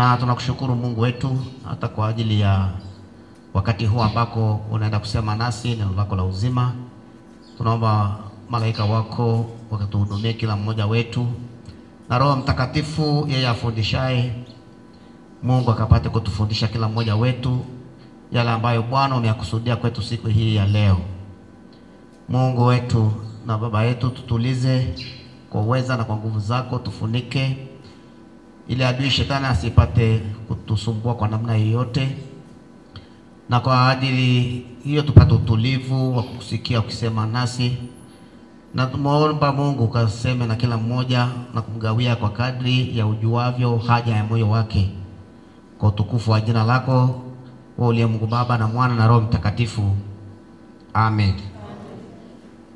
Na tunakushukuru Mungu wetu hata kwa ajili ya wakati huu ambako unaenda kusema nasi neno lako la uzima. Tunaomba malaika wako wakatuhudumie kila mmoja wetu, na Roho Mtakatifu yeye afundishaye, Mungu akapate kutufundisha kila mmoja wetu yale ambayo Bwana umeyakusudia kwetu siku hii ya leo. Mungu wetu na Baba yetu, tutulize kwa uweza na kwa nguvu zako, tufunike ili adui shetani asipate kutusumbua kwa namna yoyote, na kwa ajili hiyo tupate utulivu wa kukusikia ukisema nasi. Na tumeomba Mungu ukaseme na kila mmoja na kumgawia kwa kadri ya ujuavyo haja ya moyo wake, kwa utukufu wa jina lako wewe uliye Mungu Baba na Mwana na Roho Mtakatifu. Amen.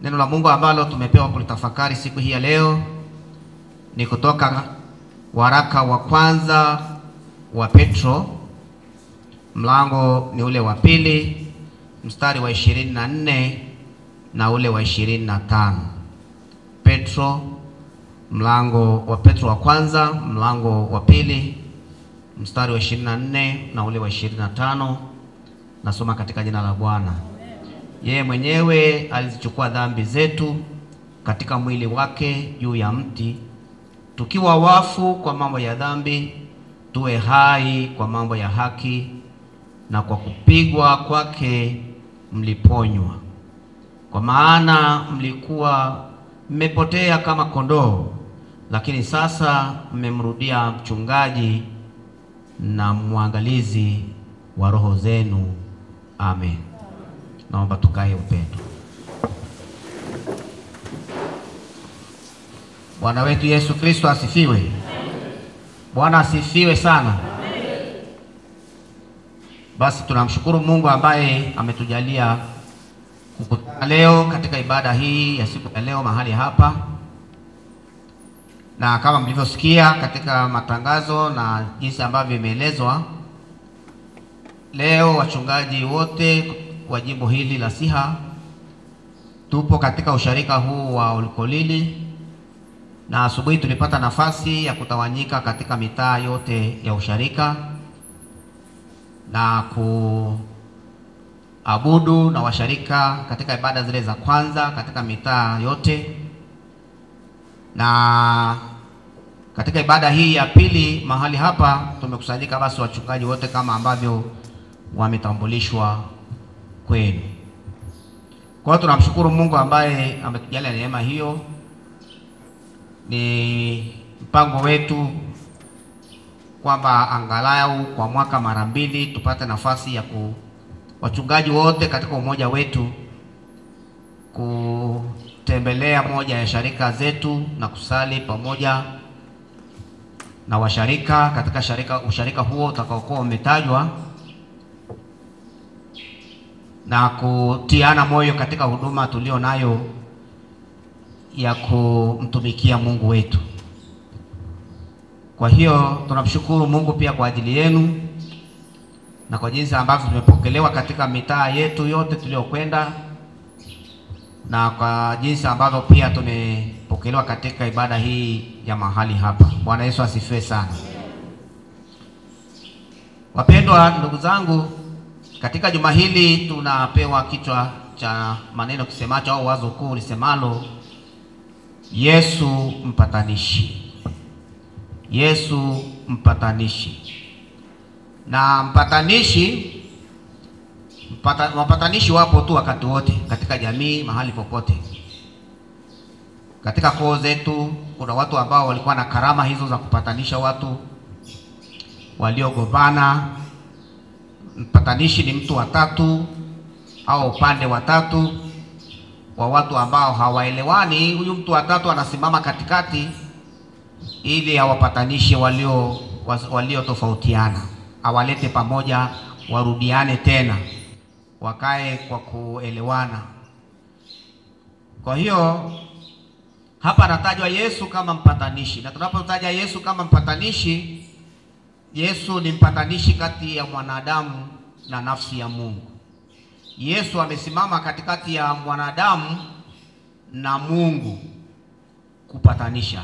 Neno la Mungu ambalo tumepewa kulitafakari siku hii ya leo ni kutoka waraka wa kwanza wa Petro, mlango ni ule wa 2, mstari wa 24 na ule wa 25. Petro wa kwanza mlango wa 2, mstari wa 24 na ule wa 25. Nasoma katika jina la Bwana. Yeye mwenyewe alizichukua dhambi zetu katika mwili wake juu ya mti, tukiwa wafu kwa mambo ya dhambi, tuwe hai kwa mambo ya haki, na kwa kupigwa kwake mliponywa. Kwa maana mlikuwa mmepotea kama kondoo, lakini sasa mmemrudia mchungaji na mwangalizi wa roho zenu. Amen. Naomba tukae upendo. Bwana wetu Yesu Kristo asifiwe. Bwana asifiwe sana. Basi tunamshukuru Mungu ambaye ametujalia kukutana leo katika ibada hii ya siku ya leo mahali hapa. Na kama mlivyosikia katika matangazo na jinsi ambavyo imeelezwa, leo wachungaji wote wa jimbo hili la Siha tupo katika usharika huu wa Olkolili, na asubuhi tulipata nafasi ya kutawanyika katika mitaa yote ya usharika na kuabudu na washarika katika ibada zile za kwanza katika mitaa yote. Na katika ibada hii ya pili mahali hapa tumekusanyika basi wachungaji wote kama ambavyo wametambulishwa kwenu. Kwa hiyo tunamshukuru Mungu ambaye ametujalia neema hiyo. Ni mpango wetu kwamba angalau kwa mwaka mara 2 tupate nafasi ya wachungaji wote katika umoja wetu kutembelea moja ya sharika zetu na kusali pamoja na washarika katika usharika huo utakaokuwa umetajwa, na kutiana moyo katika huduma tulio nayo ya kumtumikia Mungu wetu. Kwa hiyo tunamshukuru Mungu pia kwa ajili yenu na kwa jinsi ambavyo tumepokelewa katika mitaa yetu yote tuliokwenda, na kwa jinsi ambavyo pia tumepokelewa katika ibada hii ya mahali hapa. Bwana Yesu asifiwe sana. Wapendwa ndugu zangu, katika juma hili tunapewa kichwa cha maneno kisemacho au wazo kuu lisemalo Yesu mpatanishi. Yesu mpatanishi. Na wapatanishi wapo tu wakati wote katika jamii, mahali popote. Katika koo zetu kuna watu ambao walikuwa na karama hizo za kupatanisha watu waliogombana. Mpatanishi ni mtu watatu au upande watatu wa watu ambao hawaelewani. Huyu mtu watatu anasimama katikati ili awapatanishe walio tofautiana, awalete pamoja, warudiane tena, wakae kwa kuelewana. Kwa hiyo hapa anatajwa Yesu kama mpatanishi, na tunapotaja Yesu kama mpatanishi, Yesu ni mpatanishi kati ya mwanadamu na nafsi ya Mungu. Yesu amesimama katikati ya mwanadamu na Mungu kupatanisha.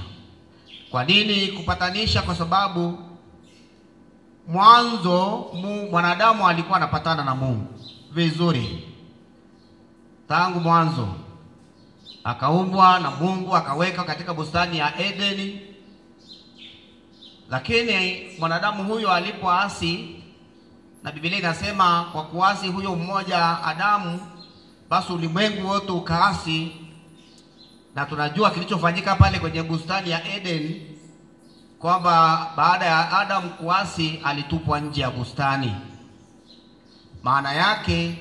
Kwa nini kupatanisha? Kwa sababu mwanzo mwanadamu alikuwa anapatana na Mungu vizuri. Tangu mwanzo akaumbwa na Mungu, akaweka katika bustani ya Edeni. Lakini mwanadamu huyo alipoasi, na Biblia inasema kwa kuasi huyo mmoja Adamu, basi ulimwengu wote ukaasi. Na tunajua kilichofanyika pale kwenye bustani ya Eden, kwamba baada ya Adamu kuasi alitupwa nje ya bustani. Maana yake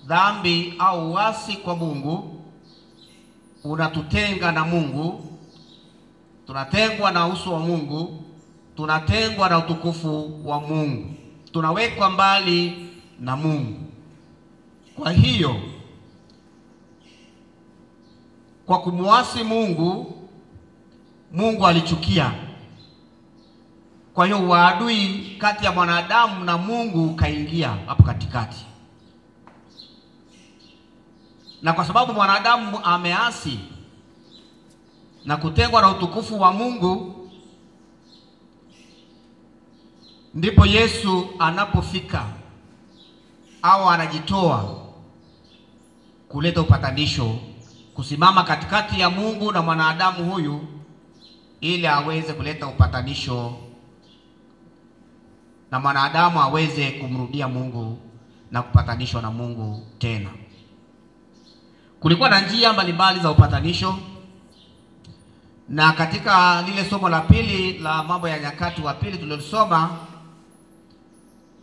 dhambi au uasi kwa Mungu unatutenga na Mungu, tunatengwa na uso wa Mungu, tunatengwa na utukufu wa Mungu, tunawekwa mbali na Mungu. Kwa hiyo kwa kumuasi Mungu, Mungu alichukia. Kwa hiyo uadui kati ya mwanadamu na Mungu kaingia hapo katikati. Na kwa sababu mwanadamu ameasi na kutengwa na utukufu wa Mungu, ndipo Yesu anapofika au anajitoa kuleta upatanisho, kusimama katikati ya Mungu na mwanadamu huyu, ili aweze kuleta upatanisho na mwanadamu aweze kumrudia Mungu na kupatanishwa na Mungu tena. Kulikuwa na njia mbalimbali za upatanisho, na katika lile somo la pili la Mambo ya Nyakati wa pili tuliosoma,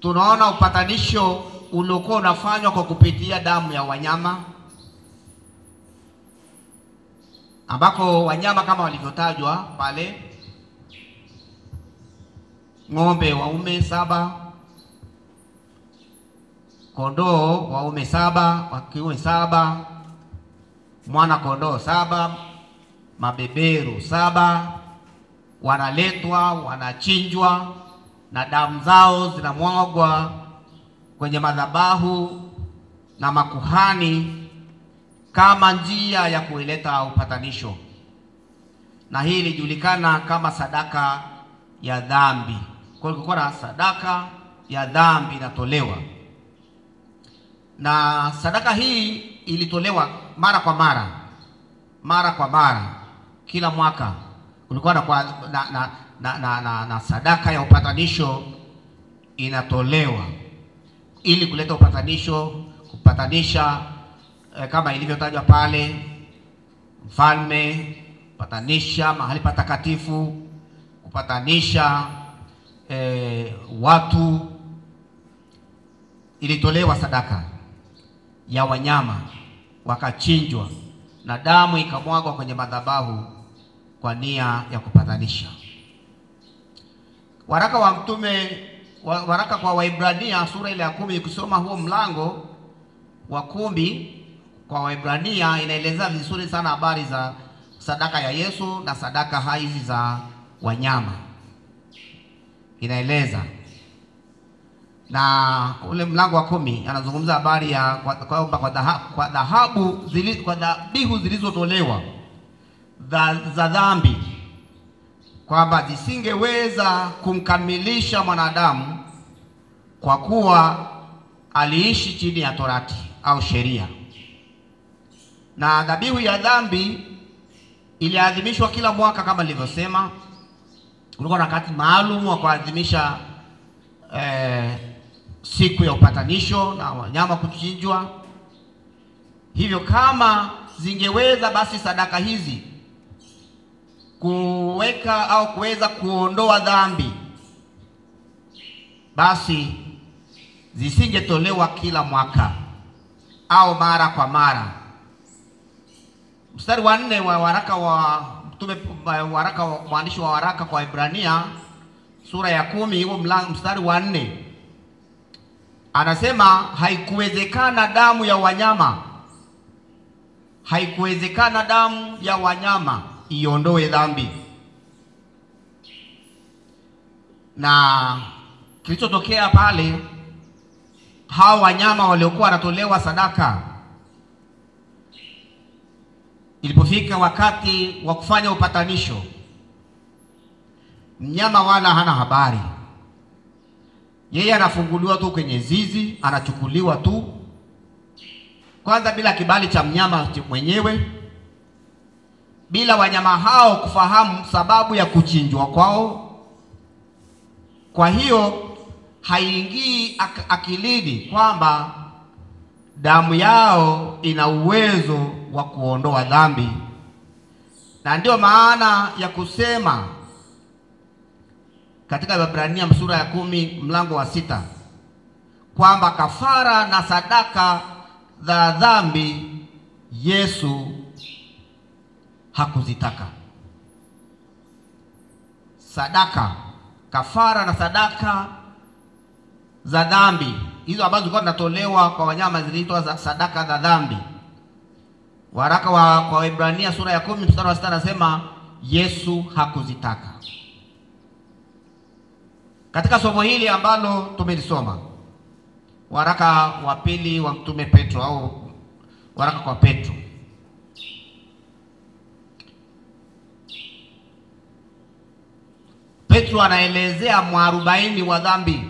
tunaona upatanisho uliokuwa unafanywa kwa kupitia damu ya wanyama, ambako wanyama kama walivyotajwa pale, ng'ombe waume 7, kondoo waume 7, wa kiume 7, mwana kondoo 7, mabeberu 7, wanaletwa, wanachinjwa na damu zao zinamwagwa kwenye madhabahu na makuhani kama njia ya kuileta upatanisho. Na hii ilijulikana kama sadaka ya dhambi. Kwa hiyo kulikuwa na sadaka ya dhambi inatolewa, na sadaka hii ilitolewa mara kwa mara kila mwaka. Kulikuwa na sadaka ya upatanisho inatolewa ili kuleta upatanisho, kupatanisha kama ilivyotajwa pale, mfalme, kupatanisha mahali patakatifu, kupatanisha watu. Ilitolewa sadaka ya wanyama, wakachinjwa na damu ikamwagwa kwenye madhabahu kwa nia ya kupatanisha. Waraka wa mtume waraka kwa Waibrania sura ile ya 10, ukisoma huo mlango wa 10 kwa Waibrania, inaeleza vizuri sana habari za sadaka ya Yesu na sadaka hizi za wanyama. Inaeleza, na ule mlango wa 10 anazungumza habari ya kwa dhabihu zilizotolewa za dhambi, kwamba zisingeweza kumkamilisha mwanadamu kwa kuwa aliishi chini ya torati au sheria. Na dhabihu ya dhambi iliadhimishwa kila mwaka kama nilivyosema. Kulikuwa na wakati maalum wa kuadhimisha siku ya upatanisho na wanyama kuchinjwa. Hivyo kama zingeweza basi sadaka hizi kuweka au kuweza kuondoa dhambi, basi zisingetolewa kila mwaka au mara kwa mara. Mstari wa 4 wa waraka wa mtume, mwandishi wa waraka kwa Ibrania sura ya 10 huo mstari wa 4 anasema, haikuwezekana damu ya wanyama iondoe dhambi. Na kilichotokea pale, hao wanyama waliokuwa wanatolewa sadaka, ilipofika wakati wa kufanya upatanisho, mnyama wala hana habari Yeye anafunguliwa tu kwenye zizi, anachukuliwa tu kwanza bila kibali cha mnyama mwenyewe, bila wanyama hao kufahamu sababu ya kuchinjwa kwao. Kwa hiyo haingii akilini kwamba damu yao ina uwezo wa kuondoa dhambi. Na ndio maana ya kusema katika Waebrania sura ya 10 mlango wa 6 kwamba kafara na sadaka za dhambi Yesu hakuzitaka. Sadaka, kafara na sadaka za dhambi, hizo ambazo zilikuwa zinatolewa kwa wanyama ziliitwa za sadaka za dhambi. Waraka kwa Waebrania sura ya 10 mstari wa 6 anasema Yesu hakuzitaka. Katika somo hili ambalo tumelisoma, waraka wa pili wa mtume Petro au waraka kwa Petro, Petro anaelezea mwarobaini wa dhambi.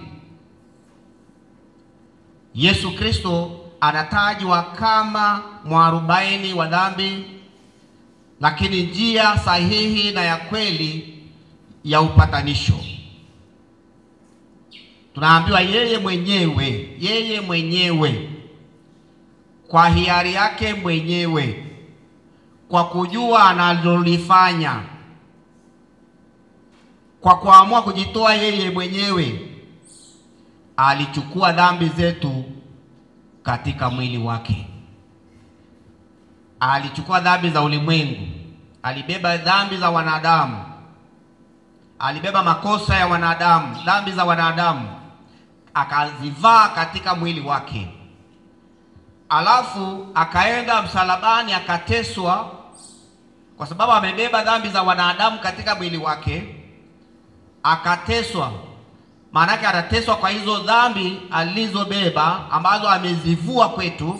Yesu Kristo anatajwa kama mwarobaini wa dhambi, lakini njia sahihi na ya kweli ya upatanisho. Tunaambiwa yeye mwenyewe kwa hiari yake mwenyewe, kwa kujua analolifanya, kwa kuamua kujitoa yeye mwenyewe, alichukua dhambi zetu katika mwili wake. Alichukua dhambi za ulimwengu, alibeba dhambi za wanadamu, alibeba makosa ya wanadamu, dhambi za wanadamu, akazivaa katika mwili wake. Alafu akaenda msalabani, akateswa kwa sababu amebeba dhambi za wanadamu katika mwili wake. Akateswa, maana yake atateswa kwa hizo dhambi alizobeba ambazo amezivua kwetu.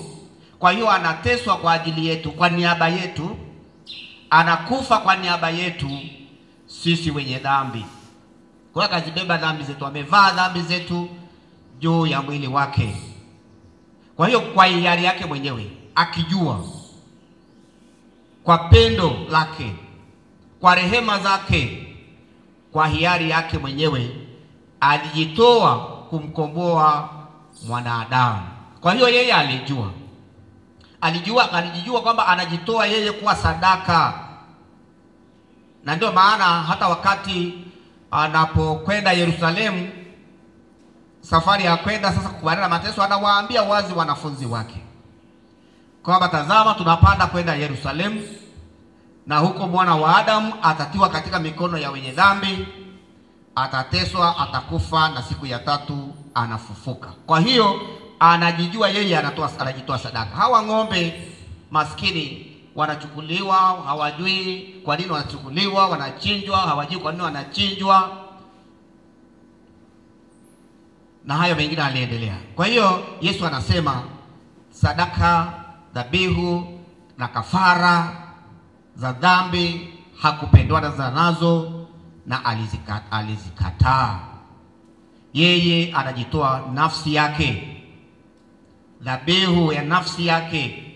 Kwa hiyo anateswa kwa ajili yetu, kwa niaba yetu, anakufa kwa niaba yetu sisi wenye dhambi. Kwa hiyo akazibeba dhambi zetu, amevaa dhambi zetu juu ya mwili wake. Kwa hiyo kwa hiari yake mwenyewe, akijua, kwa pendo lake, kwa rehema zake, kwa hiari yake mwenyewe alijitoa kumkomboa mwanadamu. Kwa hiyo yeye alijijua kwamba anajitoa yeye kuwa sadaka. Na ndio maana hata wakati anapokwenda Yerusalemu, safari ya kwenda sasa kukubaliana na mateso, anawaambia wazi wanafunzi wake kwamba tazama, tunapanda kwenda Yerusalemu, na huko mwana wa Adamu atatiwa katika mikono ya wenye dhambi, atateswa, atakufa, na siku ya tatu anafufuka. Kwa hiyo anajijua yeye anajitoa sadaka. Hawa ng'ombe maskini wanachukuliwa, hawajui kwa nini wanachukuliwa, wanachinjwa, hawajui kwa nini wanachinjwa, na hayo mengine aliendelea. Kwa hiyo Yesu anasema sadaka, dhabihu na kafara za dhambi hakupendwa nazo, na alizikataa. Yeye anajitoa nafsi yake, dhabihu ya nafsi yake,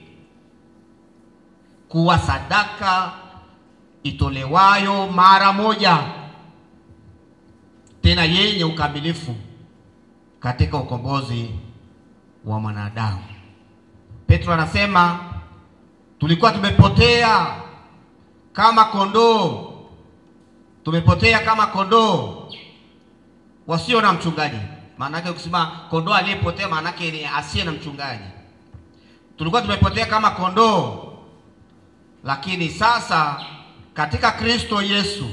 kuwa sadaka itolewayo mara moja, tena yenye ukamilifu katika ukombozi wa mwanadamu. Petro anasema tulikuwa tumepotea kama kondoo, tumepotea kama kondoo wasio na mchungaji. Maana yake ukisema kondoo aliyepotea, maana yake ni asiye na mchungaji. Tulikuwa tumepotea kama kondoo, lakini sasa katika Kristo Yesu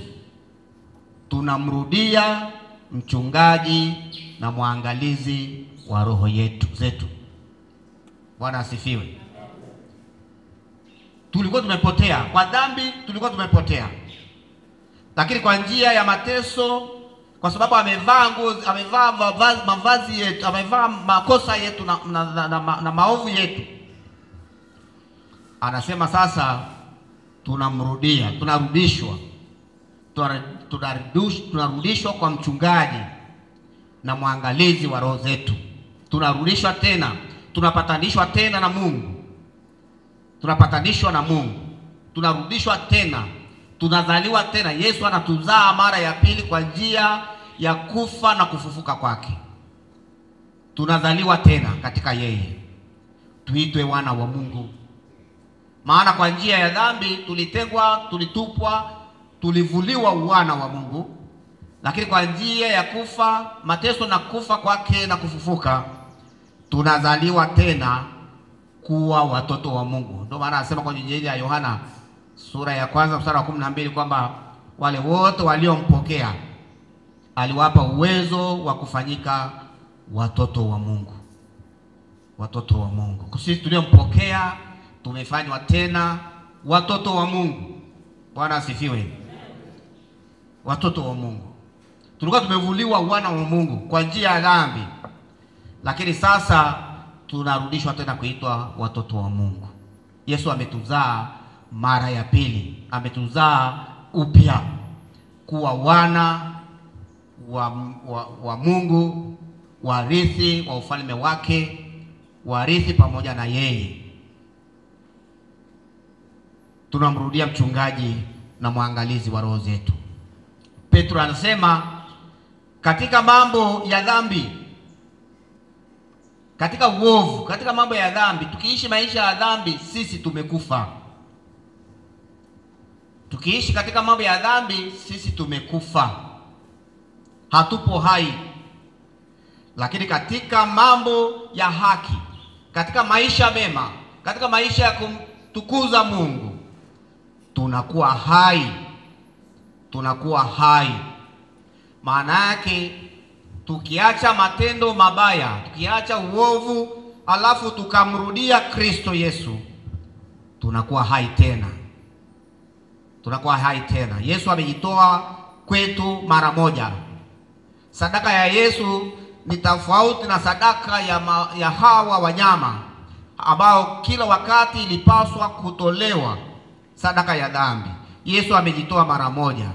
tunamrudia mchungaji na mwangalizi wa roho zetu. Bwana asifiwe. Tulikuwa tumepotea kwa dhambi, tulikuwa tumepotea, lakini kwa njia ya mateso, kwa sababu amevaa mavazi yetu, amevaa makosa yetu na maovu yetu, anasema sasa tunarudishwa kwa mchungaji na mwangalizi wa roho zetu. Tunarudishwa tena, tunapatanishwa tena na Mungu. Tunapatanishwa na Mungu, tunarudishwa tena, tunazaliwa tena. Yesu anatuzaa mara ya pili kwa njia ya kufa na kufufuka kwake. Tunazaliwa tena katika yeye, tuitwe wana wa Mungu. Maana kwa njia ya dhambi tulitengwa, tulitupwa, tulivuliwa wana wa Mungu. Lakini kwa njia ya kufa, mateso na kufa kwake na kufufuka, tunazaliwa tena kuwa watoto wa Mungu. Ndio maana anasema kwenye Injili ya Yohana sura ya 1 mstari wa 12 kwamba wale wote waliompokea aliwapa uwezo wa kufanyika watoto wa Mungu. Watoto wa Mungu. Sisi tuliompokea tumefanywa tena watoto wa Mungu. Bwana asifiwe. Watoto wa Mungu. Tulikuwa tumevuliwa wana wa Mungu kwa njia ya dhambi, lakini sasa tunarudishwa tena kuitwa watoto wa Mungu. Yesu ametuzaa mara ya pili, ametuzaa upya kuwa wana wa Mungu, warithi wa ufalme wake, warithi pamoja na yeye. Tunamrudia mchungaji na mwangalizi wa roho zetu. Petro anasema katika mambo ya dhambi, katika uovu, katika mambo ya dhambi, tukiishi maisha ya dhambi, sisi tumekufa. Tukiishi katika mambo ya dhambi, sisi tumekufa, hatupo hai. Lakini katika mambo ya haki, katika maisha mema, katika maisha ya kumtukuza Mungu, tunakuwa hai. Tunakuwa hai. Maana yake tukiacha matendo mabaya, tukiacha uovu, alafu tukamrudia Kristo Yesu, tunakuwa hai tena. Tunakuwa hai tena. Yesu amejitoa kwetu mara moja. Sadaka ya Yesu ni tofauti na sadaka ya hawa wanyama ambao kila wakati ilipaswa kutolewa sadaka ya dhambi. Yesu amejitoa mara moja.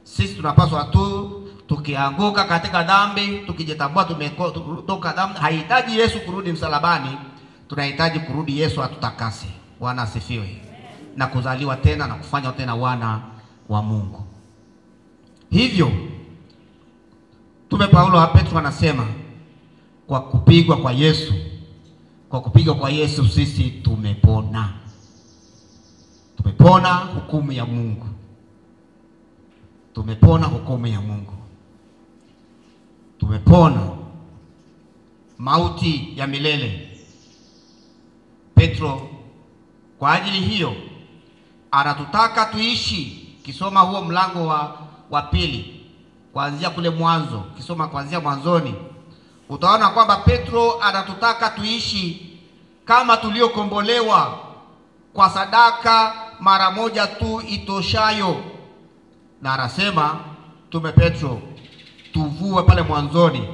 Sisi tunapaswa tu tukianguka katika dhambi, tukijitambua tumetoka dhambi, haihitaji Yesu kurudi msalabani, tunahitaji kurudi Yesu atutakase. Bwana asifiwe. Na kuzaliwa tena na kufanywa tena wana wa Mungu. Hivyo Mtume Paulo hapa Petro anasema kwa kupigwa kwa Yesu, kwa kupigwa kwa Yesu sisi tumepona. Tumepona hukumu ya Mungu. Tumepona hukumu ya Mungu. Tumepona mauti ya milele. Petro kwa ajili hiyo anatutaka tuishi. Kisoma huo mlango wa pili kuanzia kule mwanzo, kisoma kuanzia mwanzoni, utaona kwamba Petro anatutaka tuishi kama tuliokombolewa kwa sadaka mara moja tu itoshayo. Na anasema Mtume Petro, tuvue pale mwanzoni,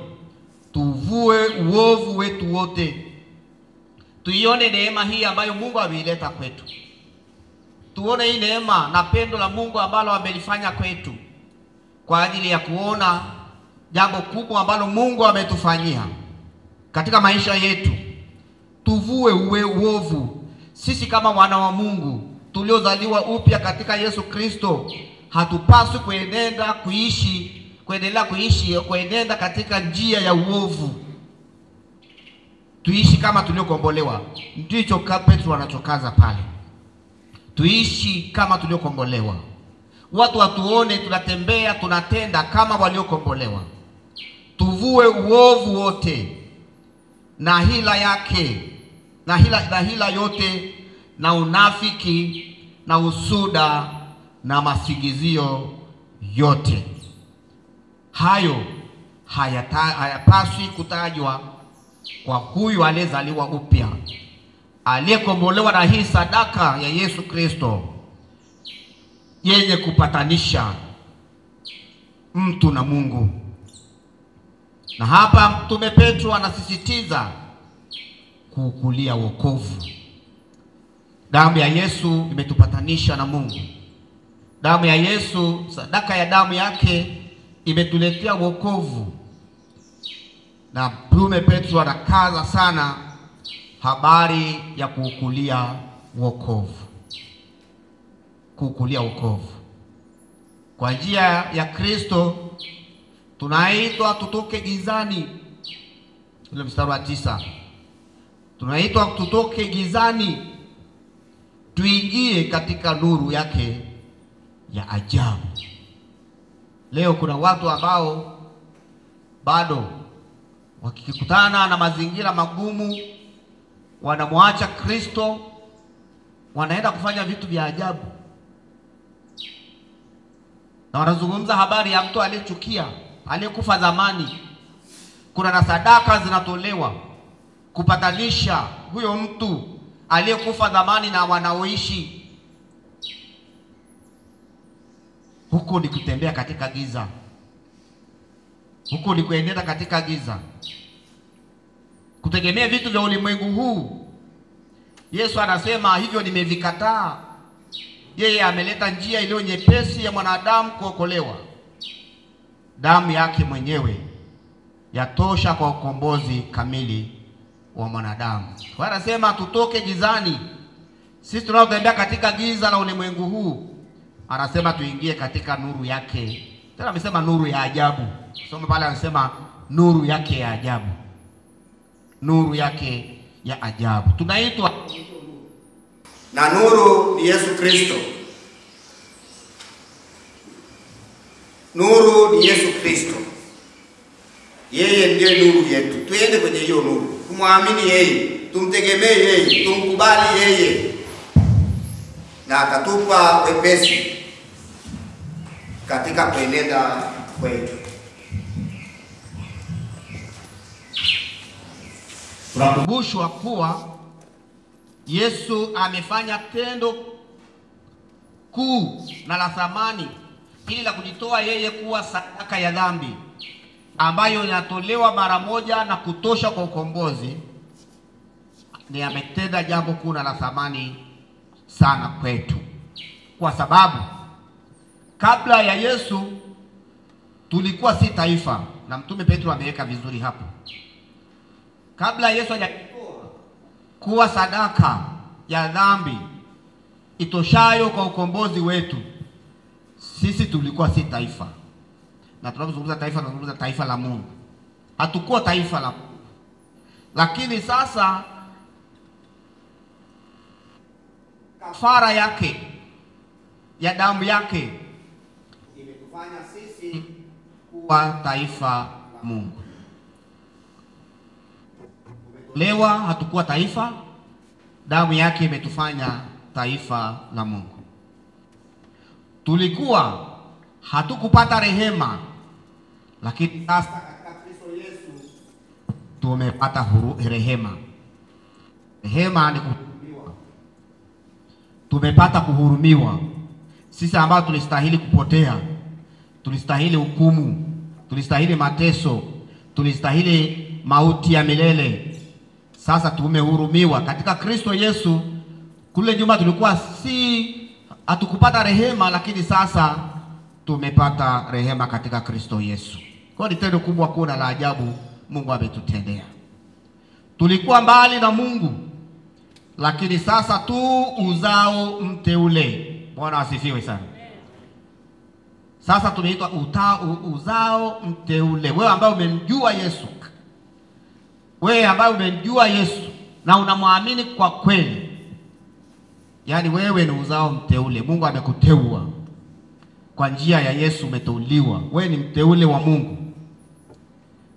tuvue uovu wetu wote. Tuione neema hii ambayo Mungu ameileta kwetu. Tuone hii neema na pendo la Mungu ambalo amelifanya kwetu kwa ajili ya kuona jambo kubwa ambalo Mungu ametufanyia katika maisha yetu. Tuvue uovu. Sisi kama wana wa Mungu tuliozaliwa upya katika Yesu Kristo, hatupaswi kuendelea katika njia ya uovu. Tuishi kama tuliokombolewa. Ndicho Petro anachokaza pale. Tuishi kama tuliokombolewa. Watu watuone tunatembea, tunatenda kama waliokombolewa. Tuvue uovu wote na hila yake, na hila yote, na unafiki na usuda na masingizio yote. Hayo hayapaswi kutajwa kwa huyu aliyezaliwa upya, aliyekombolewa na hii sadaka ya Yesu Kristo yenye kupatanisha mtu na Mungu. Na hapa Mtume Petro anasisitiza kukulia wokovu. Damu ya Yesu imetupatanisha na Mungu. Damu ya Yesu, sadaka ya damu yake imetuletea wokovu. na Mtume Petro anakaza sana habari ya kuukulia wokovu. Kuukulia wokovu. Kwa njia ya Kristo tunaitwa tutoke gizani. Ile mstari wa 9. Tunaitwa tutoke gizani tuingie katika nuru yake ya ajabu. Leo kuna watu ambao bado wakikutana na mazingira magumu wanamwacha Kristo, wanaenda kufanya vitu vya ajabu. Na wanazungumza habari ya mtu aliyechukia, aliyekufa zamani. Kuna na sadaka zinatolewa kupatanisha huyo mtu aliyekufa zamani na wanaoishi. Huko ni kutembea katika giza. Huko ni kuenenda katika giza, kutegemea vitu vya ulimwengu huu. Yesu anasema hivyo nimevikataa. Yeye ameleta njia iliyo nyepesi ya mwanadamu kuokolewa. Damu yake mwenyewe yatosha kwa ukombozi kamili wa mwanadamu. Kwa anasema tutoke gizani. Sisi tunaotembea katika giza la ulimwengu huu, anasema tuingie katika nuru yake. Tena amesema nuru ya ajabu. Soma pale, anasema nuru yake ya ajabu. Nuru yake ya ajabu. Tunaitwa na nuru ni Yesu Kristo. Nuru ni Yesu Kristo. Yeye ndiye nuru yetu. Tuende kwenye hiyo nuru. Tumwamini yeye, tumtegemee yeye, tumkubali yeye. Na atatupa wepesi katika kuenenda kwetu. Tunakumbushwa kuwa Yesu amefanya tendo kuu na la thamani ili la kujitoa yeye kuwa sadaka ya dhambi ambayo inatolewa mara moja na kutosha kwa ukombozi. Ni ametenda jambo kuu na la thamani sana kwetu, kwa sababu kabla ya Yesu tulikuwa si taifa, na Mtume Petro ameweka vizuri hapo. Kabla Yesu hajatoa kuwa sadaka ya dhambi itoshayo kwa ukombozi wetu, sisi tulikuwa si taifa. Na tunapozungumza taifa, tunazungumza taifa la Mungu. Hatukuwa taifa la Mungu. Lakini sasa kafara yake ya damu yake imetufanya sisi kuwa taifa la Mungu. Lewa hatukuwa taifa, damu yake imetufanya taifa la Mungu. Tulikuwa hatukupata rehema, lakini sasa katika Kristo Yesu tumepata rehema. Rehema ni kuhurumiwa. Tumepata kuhurumiwa. Sisi ambao tulistahili kupotea, tulistahili hukumu, tulistahili mateso, tulistahili mauti ya milele, sasa tumehurumiwa katika Kristo Yesu. Kule nyuma tulikuwa hatukupata rehema, lakini sasa tumepata rehema katika Kristo Yesu. Kwa ni tendo kubwa kuna la ajabu Mungu ametutendea. Tulikuwa mbali na Mungu, lakini sasa tu uzao mteule. Bwana asifiwe sana. Sasa tumeitwa uzao mteule. Wewe ambaye umemjua Yesu, wewe ambaye umemjua Yesu na unamwamini kwa kweli, yaani wewe ni uzao mteule. Mungu amekuteua kwa njia ya Yesu, umeteuliwa. Wewe ni mteule wa Mungu.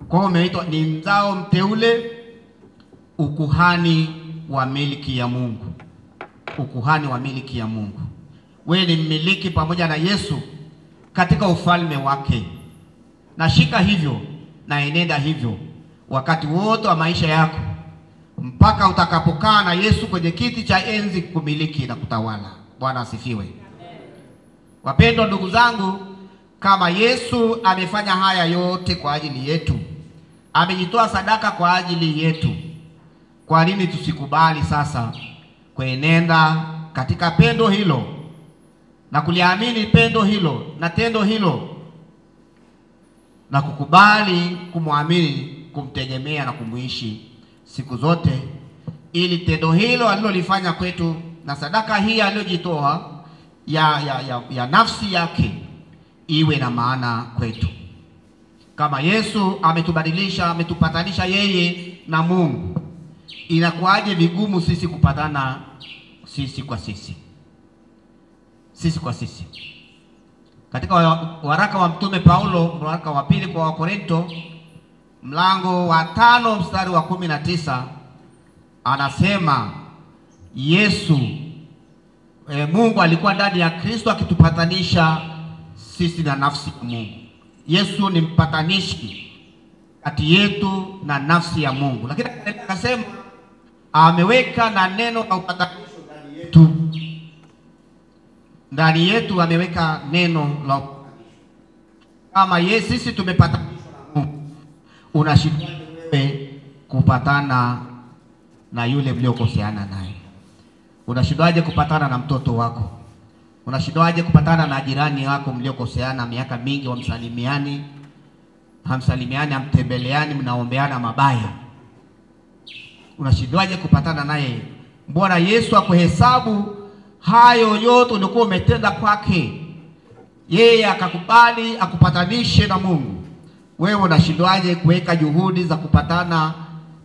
Kwa hiyo umeitwa ni mzao mteule, ukuhani wa miliki ya Mungu. Ukuhani wa miliki ya Mungu. Wewe ni mmiliki pamoja na Yesu katika ufalme wake. Na shika hivyo na enenda hivyo wakati wote wa maisha yako mpaka utakapokaa na Yesu kwenye kiti cha enzi kumiliki na kutawala. Bwana asifiwe. Wapendwa ndugu zangu, kama Yesu amefanya haya yote kwa ajili yetu, amejitoa sadaka kwa ajili yetu, kwa nini tusikubali sasa kuenenda katika pendo hilo na kuliamini pendo hilo na tendo hilo na kukubali kumwamini kumtegemea na kumuishi siku zote, ili tendo hilo alilolifanya kwetu na sadaka hii aliyojitoa ya nafsi yake iwe na maana kwetu. Kama Yesu ametubadilisha, ametupatanisha yeye na Mungu, inakuwaje vigumu sisi kupatana sisi kwa sisi? Sisi kwa sisi. Katika waraka wa Mtume Paulo, waraka wa pili kwa Wakorinto, mlango wa 5 mstari wa 19, anasema Yesu Mungu alikuwa ndani ya Kristo akitupatanisha sisi na nafsi ya Mungu. Yesu ni mpatanishi kati yetu na nafsi ya Mungu. Lakini akasema ameweka na neno la upatanisho ndani yetu. Ndani yetu ameweka neno la upatanisho. Kama sisi tumepatanishwa na Mungu, unashindwa wewe kupatana na yule mliokoseana naye? Unashindwaje kupatana na mtoto wako? Unashindwaje kupatana na jirani wako mliokoseana miaka mingi, hamsalimiani, hamtembeleani, mnaombeana mabaya? Unashindwaje kupatana naye? Mbona Yesu akuhesabu hayo yote ulikuwa umetenda kwake, yeye akakubali akupatanishe na Mungu? Wewe unashindwaje kuweka juhudi za kupatana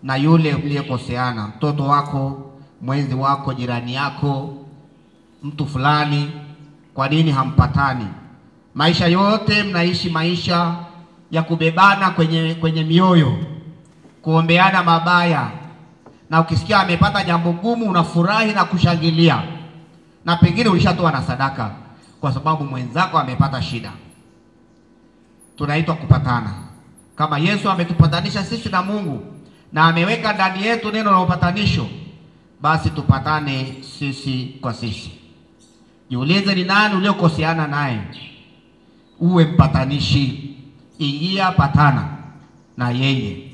na yule mliyekoseana? Mtoto wako, mwenzi wako, jirani yako, mtu fulani. Kwa nini hampatani? Maisha yote mnaishi maisha ya kubebana kwenye mioyo, kuombeana mabaya, na ukisikia amepata jambo gumu unafurahi na kushangilia, na pengine ulishatoa na sadaka kwa sababu mwenzako amepata shida. Tunaitwa kupatana. Kama Yesu ametupatanisha sisi na Mungu na ameweka ndani yetu neno la upatanisho, basi tupatane sisi kwa sisi. Jiulize, ni nani uliokoseana naye? Uwe mpatanishi, ingia patana na yeye.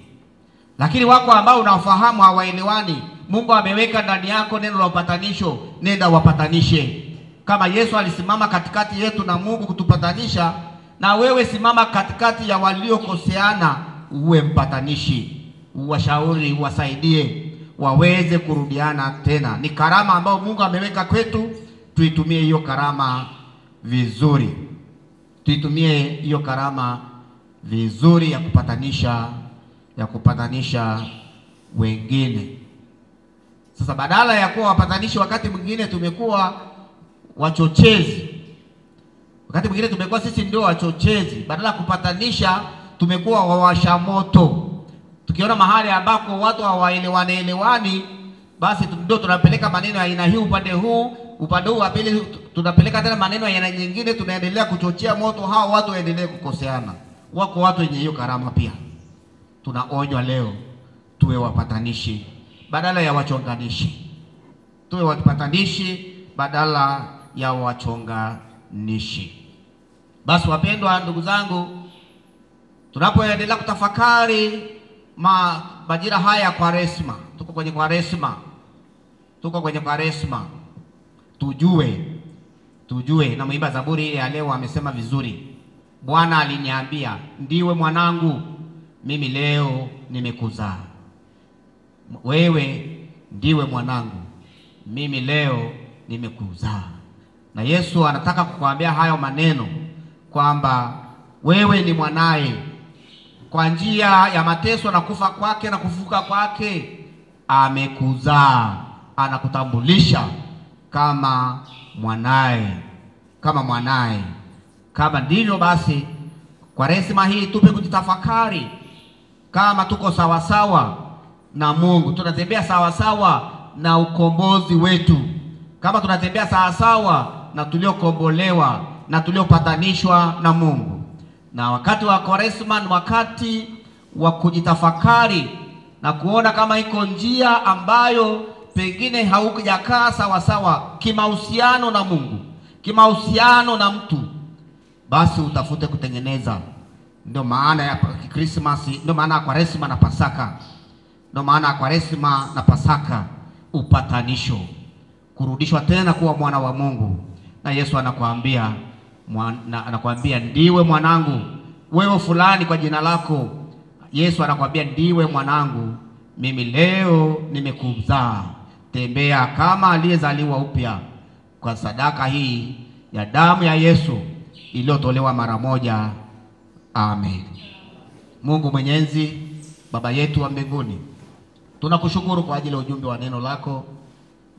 Lakini wako ambao unaofahamu hawaelewani, Mungu ameweka ndani yako neno la upatanisho, nenda wapatanishe. Kama Yesu alisimama katikati yetu na Mungu kutupatanisha, na wewe simama katikati ya waliokoseana, uwe mpatanishi, uwashauri, uwasaidie waweze kurudiana tena. Ni karama ambayo Mungu ameweka kwetu, tuitumie hiyo karama vizuri. Tuitumie hiyo karama vizuri ya kupatanisha wengine. Sasa badala ya kuwa wapatanishi, wakati mwingine tumekuwa wachochezi. Wakati mwingine tumekuwa sisi ndio wachochezi. Badala ya kupatanisha, tumekuwa wawasha moto. Tukiona mahali ambako watu hawaelewani, basi ndio tunapeleka maneno ya aina hii upande huu wa pili, tunapeleka tena maneno ya aina nyingine, tunaendelea kuchochea moto, hao watu waendelee kukoseana. Wako watu wenye hiyo karama pia. Tunaonywa leo tuwe wapatanishi badala ya wachonganishi. Tuwe wapatanishi badala ya wachonganishi. Basi wapendwa ndugu zangu, tunapoendelea kutafakari majira haya ya Kwaresma, tuko kwenye Kwaresma, tujue na mwimba Zaburi ile ya leo amesema vizuri. Bwana aliniambia, ndiwe mwanangu, mimi leo nimekuzaa. Wewe ndiwe mwanangu, mimi leo nimekuzaa. Na Yesu anataka kukuambia hayo maneno, kwamba wewe ni mwanaye. Kwa njia ya mateso na kufa kwake na kufufuka kwake, amekuzaa, anakutambulisha kama mwanaye. Kama ndivyo basi, Kwaresma hii tupe kujitafakari kama tuko sawasawa na Mungu, tunatembea sawasawa na ukombozi wetu, kama tunatembea sawasawa na tuliokombolewa na tuliopatanishwa na Mungu. Na wakati wa Kwaresma ni wakati wa kujitafakari na kuona kama iko njia ambayo pengine haukujakaa sawasawa kimahusiano na Mungu, kimahusiano na mtu, basi utafute kutengeneza. Ndio maana ya Christmas, ndio maana ya Kwaresma na Pasaka. Ndio maana ya Kwaresma na Pasaka, upatanisho, kurudishwa tena kuwa mwana wa Mungu. Na Yesu anakuambia ndiwe mwanangu, wewe fulani kwa jina lako. Yesu anakuambia ndiwe mwanangu, mimi leo nimekuzaa. Tembea kama aliyezaliwa upya kwa sadaka hii ya damu ya Yesu iliyotolewa mara moja. Amen. Mungu Mwenyezi, Baba yetu wa mbinguni, tunakushukuru kwa ajili ya ujumbe wa neno lako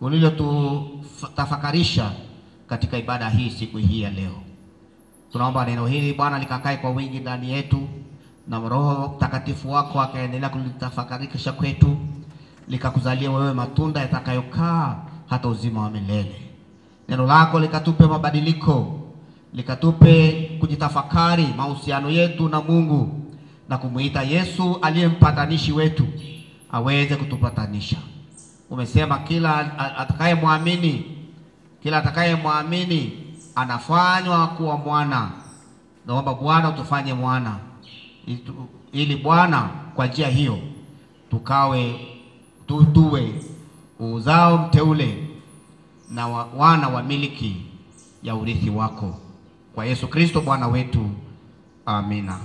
ulilotutafakarisha katika ibada hii siku hii ya leo. Tunaomba neno hili Bwana likakae kwa wingi ndani yetu, na Roho Mtakatifu wako akaendelea kulitafakarisha kwetu, likakuzalia wewe matunda yatakayokaa hata uzima wa milele. Neno lako likatupe mabadiliko, likatupe kujitafakari mahusiano yetu na Mungu, na kumuita Yesu aliyempatanishi wetu aweze kutupatanisha. Umesema kila atakayemwamini anafanywa kuwa mwana. Naomba Bwana utufanye mwana, ili Bwana kwa njia hiyo tuwe uzao mteule na wana wa miliki ya urithi wako, kwa Yesu Kristo Bwana wetu. Amina.